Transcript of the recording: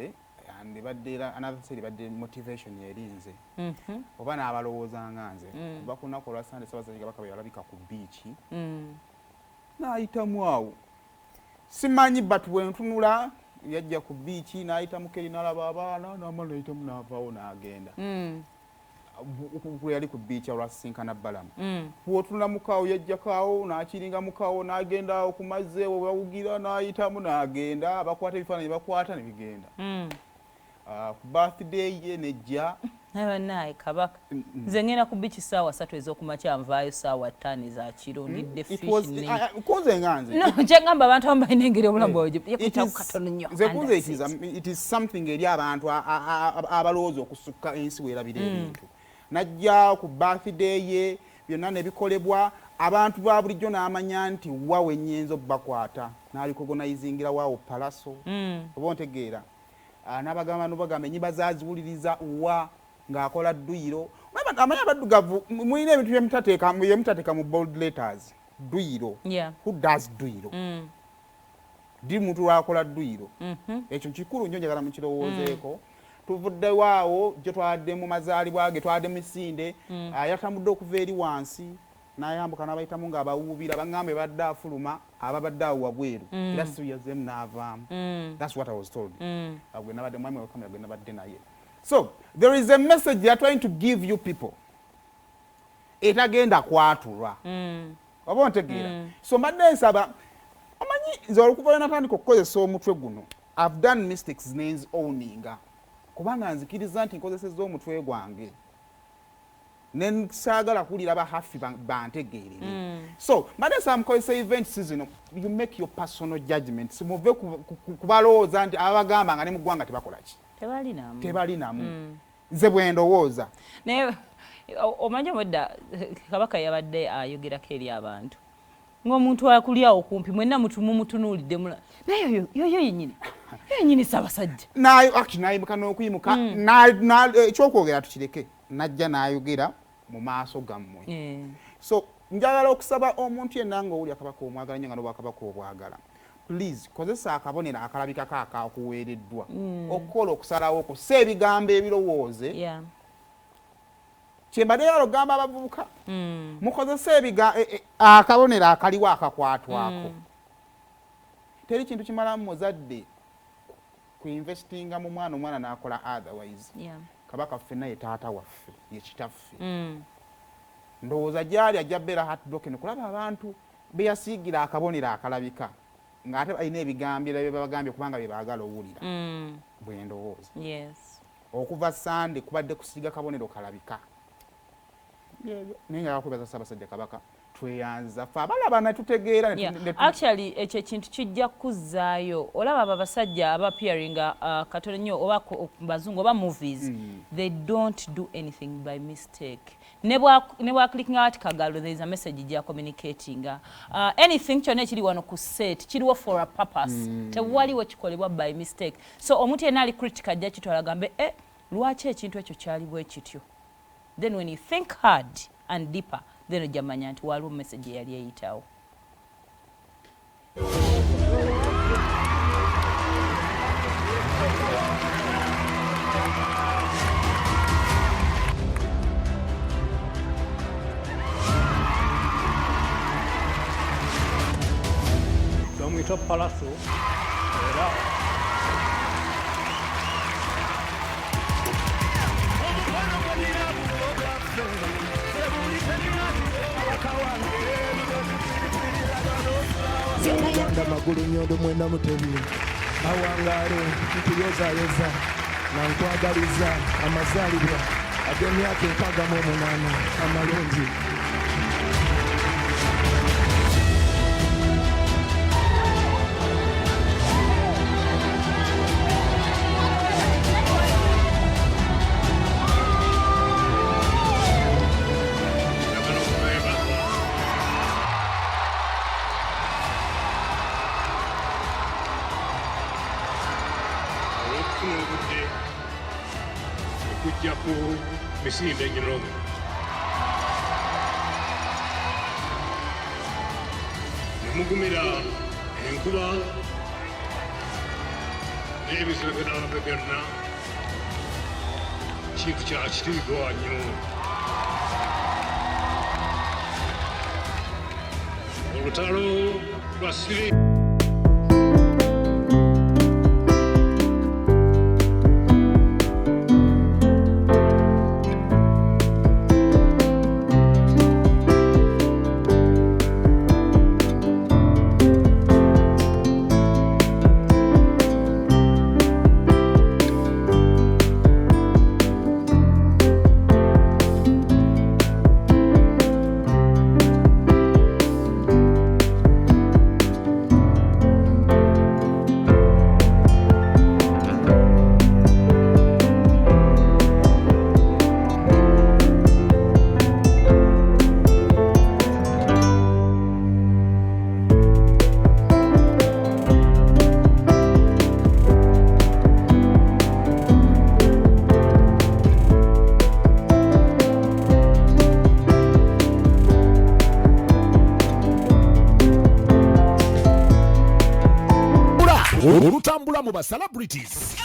nze another side badde motivation yerinze oba n'abalowooza nga nze kuba ku lunaku olwa Sande Ssaabasajja Kabaka bwe yalabika ku biiki n'ayitamu awo simanyi but bwe ntunula yajja ku biiki n'ayitamu keri n'alaba abaana n'amala n'ayitamu n'avaawo n'agenda yali ku biiki olwasisinkana Balamu bw'otunula mukaawo yajjakaawo n'akiringa mukaawo n'agenda ku mazzi ewo bawugira n'ayitamu n'agenda abakwata ebifaananyi bakwata ne bigenda ku birthday ye nejja naye Kabaka nze ngenda ku biiki ssaawa 3 ez'okumakya nvaayo ssaawa 5 za kiro ndidde kunze nga nze kyengamba abantu abamu balina engeri obulamu bwabwe yekutaku katono nnyo nze it is something eri abantu abalowooza okusukka ensi weerabira ebintu najja ku birthday ye byonna ne bikolebwa abantu ba bulijjo n'amanya nti wawe nnyinza obbakwata n'alikogonayizingira waawo palaso oba ontegeera n'abagamba nobagamba ennyimba zaziwuliriza wa ng'akola dduyiro amanya abaddugavu mulina ebintu byemutateeka mu bold letters dduyiro who does dduyiro ddi muntu lwakola dduyiro ekyo kikulu nnyo njagala mukirowoozeeko tuvuddewo awo gye twadde mu mazaalibwa ge twadde misinde yatambudde okuva eri wansi n'ayambuka n'abayitamu ng'abawuubira baŋŋambe badde afuluma ababadde awo wabweru era siyazeemu n'avaamu that's what I was told gwe nabadde mwami wa kamera gwe nabadde naye so there is a message they are trying to give you people etagenda kwatulwa oba ontegeera so mbadde nsaba omanyi nze olukuva natandika okukozesa omutwe guno I've done mistakes names owninga kubanga nzikiriza nti nkozesezza omutwe gwange nensaagala kuwulira bahafi bantegeerere so mbadde nsaba mukozesa event season you make your personal judgment muve kubalowooza nti abagamba nga ne mu ggwanga tebakolaki tebalinamu nze bwe ndowooza naye omanyi omwedda Kabaka yabadde ayogerako eri abantu ng'omuntu akuli awo kumpi mwenna mumutunuulidde naye yoyo yennyini Ssaabasajja nayimuka n'okuyimuka ekyokwogera tukireke najja n'ayogera mu maaso gammwe so njagala okusaba omuntu yenna ng'owulya Kabaka omwagala nnyo nga n'obwakabaka obwagala please kozesa akabonero akalabikako akakuweereddwa okukola okusalawo okussa ebigambo ebirowooze kyembadde yalo gamba abavubuka mukozese akabonero akaliwo akakwatwako teri kintu kimalamu muzadde kuinvestinga mu omwana n'akola otherwise Kabaka ffenna ye taata waffe ye kitaffe ndowooza gyali ajja beera heartbroken kulaba abantu be yasiigira akabonero akalabika ng'ate balina ebigambo bye babagambye kubanga bye baagala owulira bwe ndowooza okuva Sande kubadde kusiiga kabonero kalabika naye nga bakwebaza Ssaabasajja Kabaka tweyanza ffe abalaba ne tutegeera actually ekyo ekintu kijja kuzzaayo olaba abo abasajja abapearinga katono nnyo oba bazungu oba movies they don't do anything by mistake ne bwaklickinga ati kagalo there is a message gya communicating anything kyonna ekiri wano ku set kiriwo for a purpose tewaliwo kikolebwa by mistake so omuntu yenna ali critical ajja kitwala gambe lwaki ekintu ekyo kyali bwe kityo then when you think hard and deeper then ojamanya nti waliwo message yali eyitawo bamwita palaso era Rwanda magulu nyondo mwenda mutebi awangale ntuyozayoza na nkwagaliza amazalibwa ag'emyaka 68 amalungi okujjaku misinde gino nemugumira enkuba n'ebizibu byonna byonna kintu kya kitiibwa nnyo. Olutalo lwa Siri. olutambula mu ba celebrities.